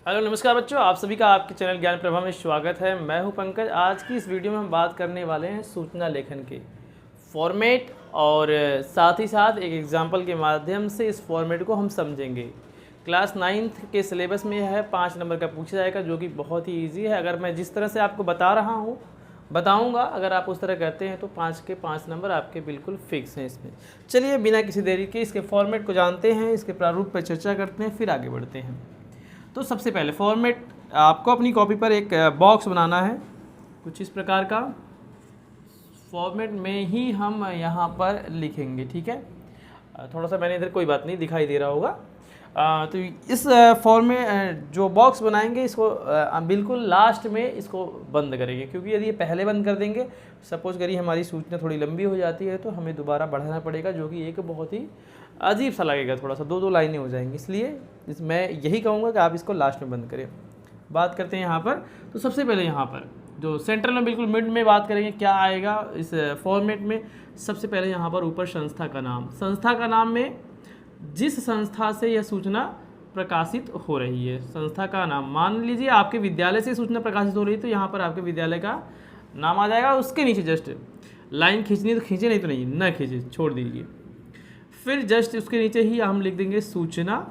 Hello नमस्कार बच्चों, आप सभी का आपके चैनल ज्ञान प्रभा में स्वागत है। मैं हूं पंकज। आज की इस वीडियो में हम बात करने वाले हैं सूचना लेखन के फॉर्मेट और साथ ही साथ एक एग्जांपल के माध्यम से इस फॉर्मेट को हम समझेंगे। क्लास 9th के सिलेबस में यह 5 नंबर का पूछा जाएगा, जो कि बहुत ही ईजी है। अगर मैं जिस तरह से आपको बता रहा हूँ बताऊंगा, अगर आप उस तरह करते हैं तो 5 के 5 नंबर आपके बिल्कुल फिक्स हैं इसमें। चलिए बिना किसी देरी के इसके फॉर्मेट को जानते हैं, इसके प्रारूप पर चर्चा करते हैं, फिर आगे बढ़ते हैं। तो सबसे पहले फॉर्मेट, आपको अपनी कॉपी पर एक बॉक्स बनाना है कुछ इस प्रकार का। फॉर्मेट में ही हम यहाँ पर लिखेंगे, ठीक है। थोड़ा सा मैंने इधर, कोई बात नहीं, दिखाई दे रहा होगा। तो इस फॉर्म में जो बॉक्स बनाएंगे इसको बिल्कुल लास्ट में इसको बंद करेंगे, क्योंकि यदि ये पहले बंद कर देंगे, सपोज करिए हमारी सूचना थोड़ी लंबी हो जाती है तो हमें दोबारा बढ़ाना पड़ेगा, जो कि एक बहुत ही अजीब सा लगेगा, थोड़ा सा दो लाइनें हो जाएंगी। इसलिए मैं यही कहूँगा कि आप इसको लास्ट में बंद करें। बात करते हैं यहाँ पर। तो सबसे पहले यहाँ पर जो सेंट्रल में बिल्कुल मिड में बात करेंगे क्या आएगा इस फॉर्मेट में। सबसे पहले यहाँ पर ऊपर संस्था का नाम, संस्था का नाम में जिस संस्था से यह सूचना प्रकाशित हो रही है, संस्था का नाम। मान लीजिए आपके विद्यालय से सूचना प्रकाशित हो रही है तो यहाँ पर आपके विद्यालय का नाम आ जाएगा। उसके नीचे जस्ट लाइन खींचनी तो खींचे, नहीं तो नहीं, न खींचे, छोड़ दीजिए। फिर जस्ट उसके नीचे ही हम लिख देंगे सूचना,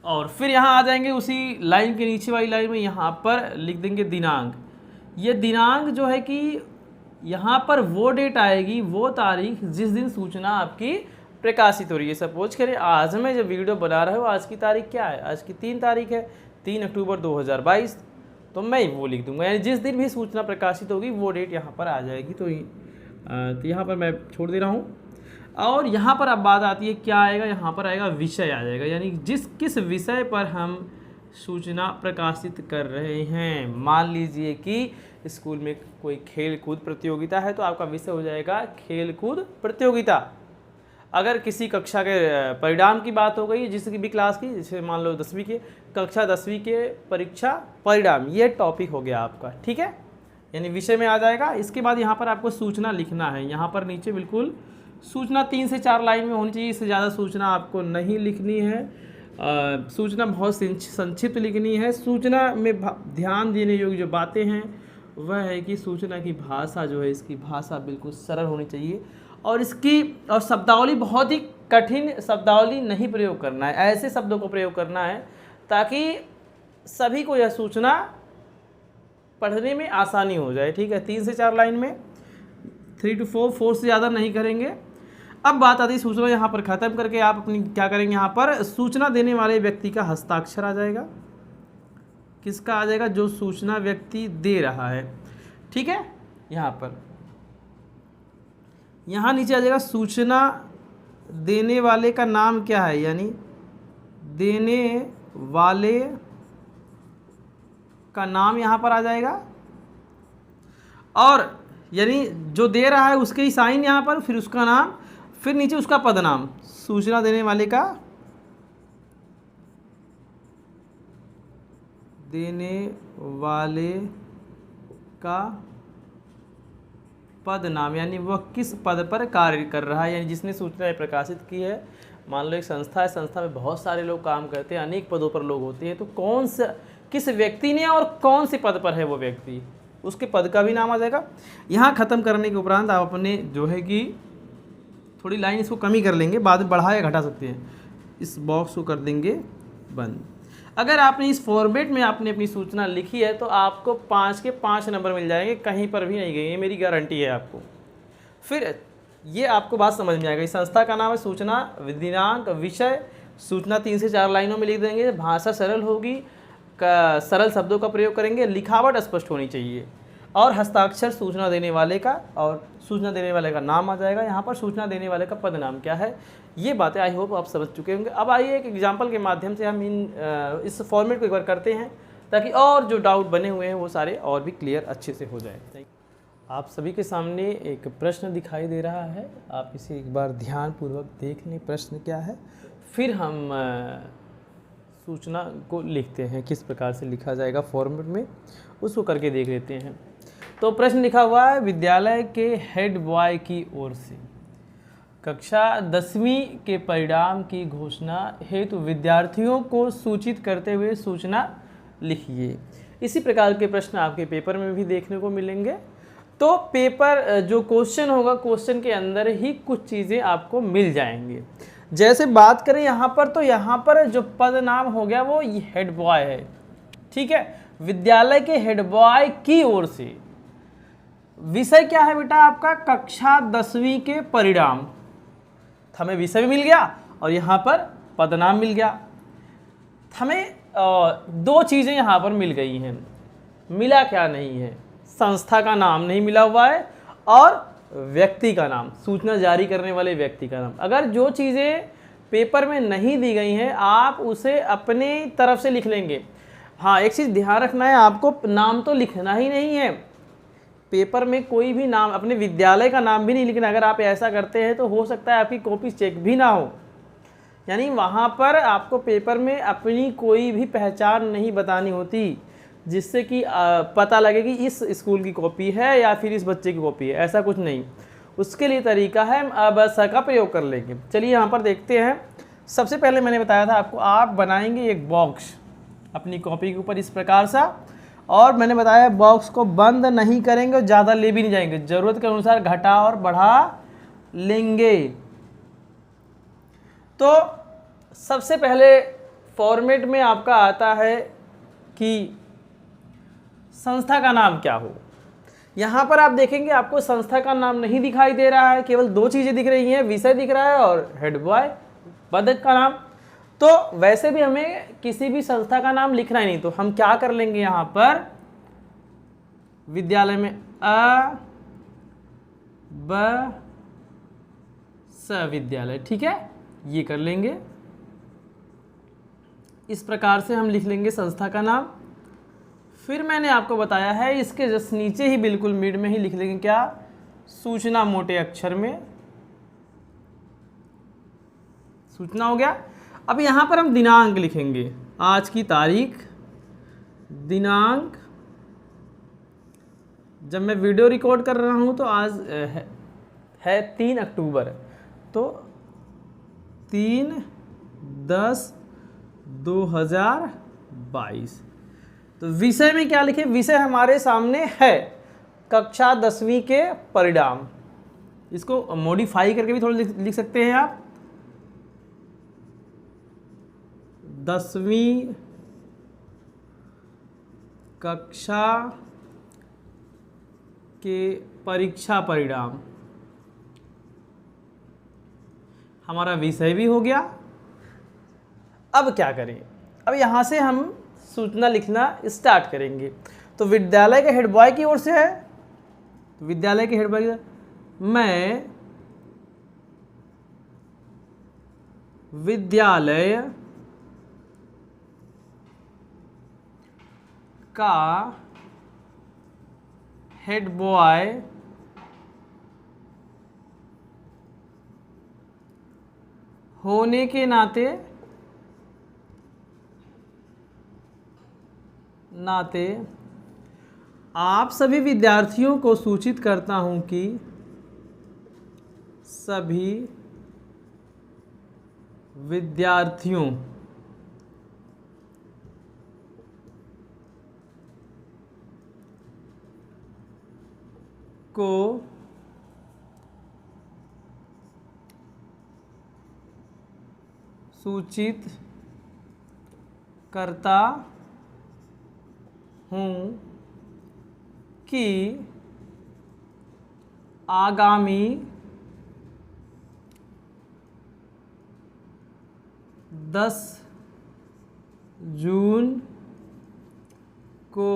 और फिर यहाँ आ जाएंगे उसी लाइन के नीचे वाली लाइन में यहाँ पर लिख देंगे दिनांक। ये दिनांक जो है कि यहाँ पर वो डेट आएगी, वो तारीख जिस दिन सूचना आपकी प्रकाशित हो रही है। सपोज करें आज मैं जब वीडियो बना रहा हूँ, आज की तारीख क्या है, आज की 3 तारीख है, 3 अक्टूबर 2022, तो मैं वो लिख दूंगा। यानी जिस दिन भी सूचना प्रकाशित होगी वो डेट यहाँ पर आ जाएगी। तो यहाँ पर मैं छोड़ दे रहा हूँ। और यहाँ पर अब बात आती है क्या आएगा, यहाँ पर आएगा विषय आ जाएगा, यानी किस विषय पर हम सूचना प्रकाशित कर रहे हैं। मान लीजिए कि स्कूल में कोई खेल कूद प्रतियोगिता है तो आपका विषय हो जाएगा खेल कूद प्रतियोगिता। अगर किसी कक्षा के परिणाम की बात हो गई, जिसकी भी क्लास की, जैसे मान लो 10वीं के, कक्षा 10वीं के परीक्षा परिणाम, ये टॉपिक हो गया आपका, ठीक है, यानी विषय में आ जाएगा। इसके बाद यहाँ पर आपको सूचना लिखना है। यहाँ पर नीचे बिल्कुल सूचना 3 से 4 लाइन में होनी चाहिए, इससे ज़्यादा सूचना आपको नहीं लिखनी है। सूचना बहुत संक्षिप्त लिखनी है। सूचना में ध्यान देने योग्य जो बातें हैं वह है कि सूचना की भाषा जो है, इसकी भाषा बिल्कुल सरल होनी चाहिए, और शब्दावली बहुत ही कठिन शब्दावली नहीं प्रयोग करना है। ऐसे शब्दों को प्रयोग करना है ताकि सभी को यह सूचना पढ़ने में आसानी हो जाए, ठीक है। 3 से 4 लाइन में, 3 to 4 से ज़्यादा नहीं करेंगे। अब बात आती है सूचना यहाँ पर ख़त्म करके आप अपनी क्या करेंगे, यहाँ पर सूचना देने वाले व्यक्ति का हस्ताक्षर आ जाएगा। किसका आ जाएगा, जो सूचना व्यक्ति दे रहा है, ठीक है। यहाँ पर यहाँ नीचे आ जाएगा सूचना देने वाले का नाम क्या है, यानी देने वाले का नाम यहाँ पर आ जाएगा, और यानी जो दे रहा है उसके ही साइन यहाँ पर, फिर उसका नाम, फिर नीचे उसका पदनाम। सूचना देने वाले का पद नाम, यानी वह किस पद पर कार्य कर रहा है, यानी जिसने सूचना प्रकाशित की है। मान लो एक संस्था है, संस्था में बहुत सारे लोग काम करते हैं, अनेक पदों पर लोग होते हैं, तो किस व्यक्ति ने और कौन से पद पर है वो व्यक्ति, उसके पद का भी नाम आ जाएगा। यहाँ ख़त्म करने के उपरांत आप अपने जो है कि थोड़ी लाइन इसको कमी कर लेंगे, बाद में बढ़ा या घटा सकते हैं। इस बॉक्स को कर देंगे बंद। अगर आपने इस फॉर्मेट में आपने अपनी सूचना लिखी है तो आपको 5 के 5 नंबर मिल जाएंगे, कहीं पर भी नहीं गए, ये मेरी गारंटी है आपको। फिर ये आपको बात समझ में आएगा। इस संस्था का नाम है, सूचना, दिनांक, विषय, सूचना 3 से 4 लाइनों में लिख देंगे। भाषा सरल होगी, सरल शब्दों का प्रयोग करेंगे, लिखावट स्पष्ट होनी चाहिए, और हस्ताक्षर सूचना देने वाले का, और सूचना देने वाले का नाम आ जाएगा। यहाँ पर सूचना देने वाले का पद नाम क्या है, ये बातें आई होप आप समझ चुके होंगे। अब आइए एक एग्जांपल के माध्यम से हम इस फॉर्मेट को एक बार करते हैं, ताकि और जो डाउट बने हुए हैं वो सारे और भी क्लियर अच्छे से हो जाए। आप सभी के सामने एक प्रश्न दिखाई दे रहा है, आप इसे एक बार ध्यानपूर्वक देख लें प्रश्न क्या है, फिर हम सूचना को लिखते हैं। किस प्रकार से लिखा जाएगा फॉर्मेट में, उसको करके देख लेते हैं। तो प्रश्न लिखा हुआ है, विद्यालय के हेड बॉय की ओर से कक्षा 10वीं के परिणाम की घोषणा हेतु विद्यार्थियों को सूचित करते हुए सूचना लिखिए। इसी प्रकार के प्रश्न आपके पेपर में भी देखने को मिलेंगे। तो पेपर जो क्वेश्चन होगा, क्वेश्चन के अंदर ही कुछ चीज़ें आपको मिल जाएंगे। जैसे बात करें यहाँ पर, तो यहाँ पर जो पद नाम हो गया वो हेड बॉय है, ठीक है, विद्यालय के हेड बॉय की ओर से। विषय क्या है बेटा आपका? कक्षा 10वीं के परिणाम। हमें विषय भी मिल गया और यहाँ पर पदनाम मिल गया। हमें दो चीज़ें यहाँ पर मिल गई हैं। मिला क्या नहीं है? संस्था का नाम नहीं मिला हुआ है और व्यक्ति का नाम, सूचना जारी करने वाले व्यक्ति का नाम। अगर जो चीज़ें पेपर में नहीं दी गई हैं आप उसे अपने तरफ से लिख लेंगे। हाँ, एक चीज़ ध्यान रखना है, आपको नाम तो लिखना ही नहीं है पेपर में, कोई भी नाम, अपने विद्यालय का नाम भी नहीं लिखना। अगर आप ऐसा करते हैं तो हो सकता है आपकी कॉपी चेक भी ना हो, यानी वहाँ पर आपको पेपर में अपनी कोई भी पहचान नहीं बतानी होती, जिससे कि पता लगे कि इस स्कूल की कॉपी है या फिर इस बच्चे की कॉपी है। ऐसा कुछ नहीं, उसके लिए तरीका है अब स का प्रयोग कर लेंगे। चलिए यहाँ पर देखते हैं। सबसे पहले मैंने बताया था आपको, आप बनाएंगे एक बॉक्स अपनी कॉपी के ऊपर इस प्रकार सा, और मैंने बताया बॉक्स को बंद नहीं करेंगे और ज़्यादा ले भी नहीं जाएंगे, ज़रूरत के अनुसार घटा और बढ़ा लेंगे। तो सबसे पहले फॉर्मेट में आपका आता है कि संस्था का नाम क्या हो। यहाँ पर आप देखेंगे आपको संस्था का नाम नहीं दिखाई दे रहा है, केवल दो चीज़ें दिख रही हैं, विषय दिख रहा है और हेड बॉय पद का नाम। तो वैसे भी हमें किसी भी संस्था का नाम लिखना ही नहीं, तो हम क्या कर लेंगे, यहाँ पर विद्यालय में अ ब स विद्यालय, ठीक है, ये कर लेंगे। इस प्रकार से हम लिख लेंगे संस्था का नाम। फिर मैंने आपको बताया है इसके जस्ट नीचे ही बिल्कुल मिड में ही लिख लेंगे क्या, सूचना, मोटे अक्षर में सूचना हो गया। अब यहाँ पर हम दिनांक लिखेंगे, आज की तारीख, दिनांक। जब मैं वीडियो रिकॉर्ड कर रहा हूँ तो आज है 3 अक्टूबर, तो 3/10/2022। तो विषय में क्या लिखे? विषय हमारे सामने है कक्षा 10वीं के परिणाम। इसको मॉडिफाई करके भी थोड़ा लिख सकते हैं आप, 10वीं कक्षा के परीक्षा परिणाम। हमारा विषय भी हो गया। अब क्या करें? अब यहाँ से हम सूचना लिखना स्टार्ट करेंगे। तो विद्यालय के हेड बॉय की ओर से है, तो विद्यालय के हेड बॉय, मैं विद्यालय का हेड बॉय होने के नाते आप सभी विद्यार्थियों को सूचित करता हूं कि सभी विद्यार्थियों को सूचित करता हूँ कि आगामी 10 जून को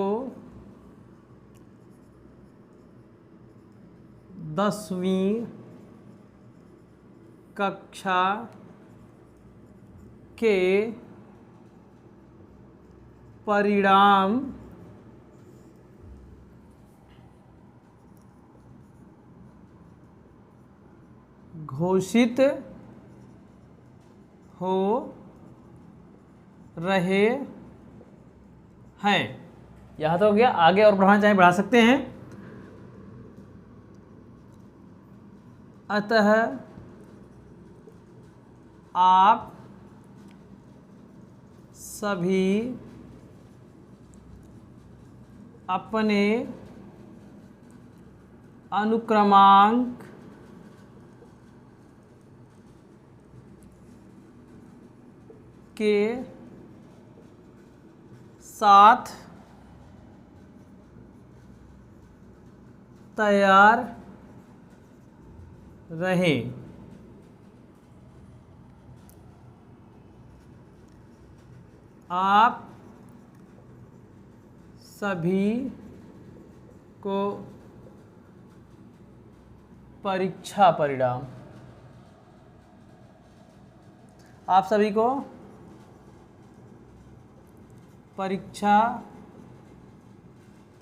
10वीं कक्षा के परिणाम घोषित हो रहे हैं। यहाँ तो हो गया, आगे और बढ़ाना चाहें बढ़ा सकते हैं। अतः आप सभी अपने अनुक्रमांक के साथ तैयार रहें। आप सभी को परीक्षा परिणाम, आप सभी को परीक्षा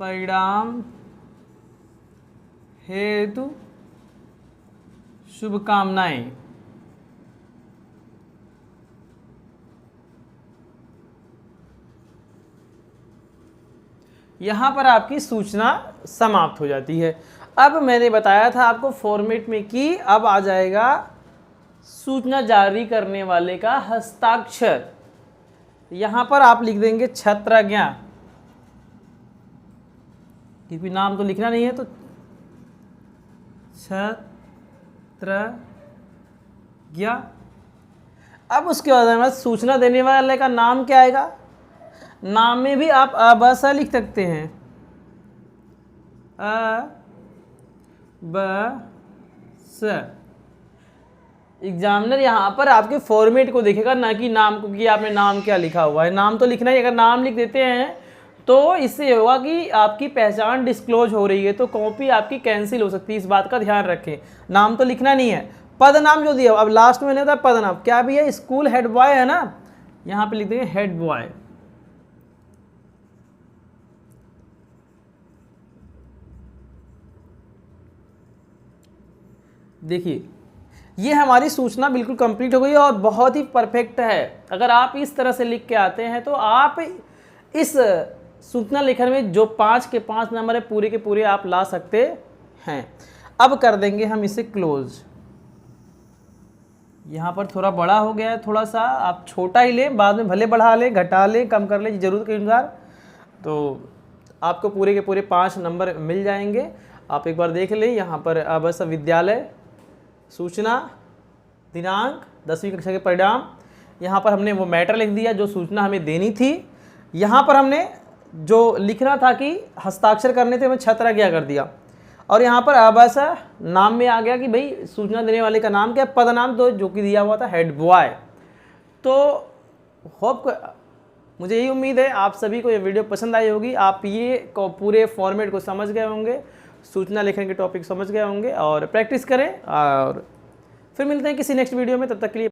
परिणाम हेतु शुभकामनाएं। यहाँ पर आपकी सूचना समाप्त हो जाती है। अब मैंने बताया था आपको फॉर्मेट में कि अब आ जाएगा सूचना जारी करने वाले का हस्ताक्षर। यहाँ पर आप लिख देंगे छत्रज्ञ, क्योंकि नाम तो लिखना नहीं है, तो छत्रज्ञ। अब उसके बाद सूचना देने वाले का नाम क्या आएगा? नाम में भी आप अ ब स लिख सकते हैं, अ ब स। एग्जामिनर यहाँ पर आपके फॉर्मेट को देखेगा, ना कि नाम को, कि आपने नाम क्या लिखा हुआ है। नाम तो लिखना ही, अगर नाम लिख देते हैं तो इससे होगा कि आपकी पहचान डिस्क्लोज हो रही है, तो कॉपी आपकी कैंसिल हो सकती है। इस बात का ध्यान रखें। नाम तो लिखना नहीं है। पद नाम जो दिया, अब लास्ट में मैंने बताया पद नाम क्या भी है, स्कूल हेड बॉय है ना, यहाँ पे लिख देंगे हेड बॉय। देखिए, ये हमारी सूचना बिल्कुल कंप्लीट हो गई और बहुत ही परफेक्ट है। अगर आप इस तरह से लिख के आते हैं तो आप इस सूचना लेखन में जो 5 के 5 नंबर है पूरे के पूरे आप ला सकते हैं। अब कर देंगे हम इसे क्लोज। यहाँ पर थोड़ा बड़ा हो गया है, थोड़ा सा आप छोटा ही लें, बाद में भले बढ़ा लें, घटा लें, कम कर लें ज़रूरत के अनुसार, तो आपको पूरे के पूरे 5 नंबर मिल जाएंगे। आप एक बार देख लें। यहाँ पर आदर्श विद्यालय, सूचना, दिनांक, 10वीं कक्षा के परिणाम। यहाँ पर हमने वो मैटर लिख दिया जो सूचना हमें देनी थी। यहाँ पर हमने जो लिखना था कि हस्ताक्षर करने थे, हमें छत्रज्ञ कर दिया। और यहाँ पर आवास नाम में आ गया कि भाई सूचना देने वाले का नाम क्या है, पद नाम तो जो कि दिया हुआ था हेड बॉय। तो होप, मुझे यही उम्मीद है आप सभी को ये वीडियो पसंद आई होगी। आप ये पूरे फॉर्मेट को समझ गए होंगे, सूचना लेखन के टॉपिक समझ गए होंगे, और प्रैक्टिस करें। और फिर मिलते हैं किसी नेक्स्ट वीडियो में। तब तक के लिए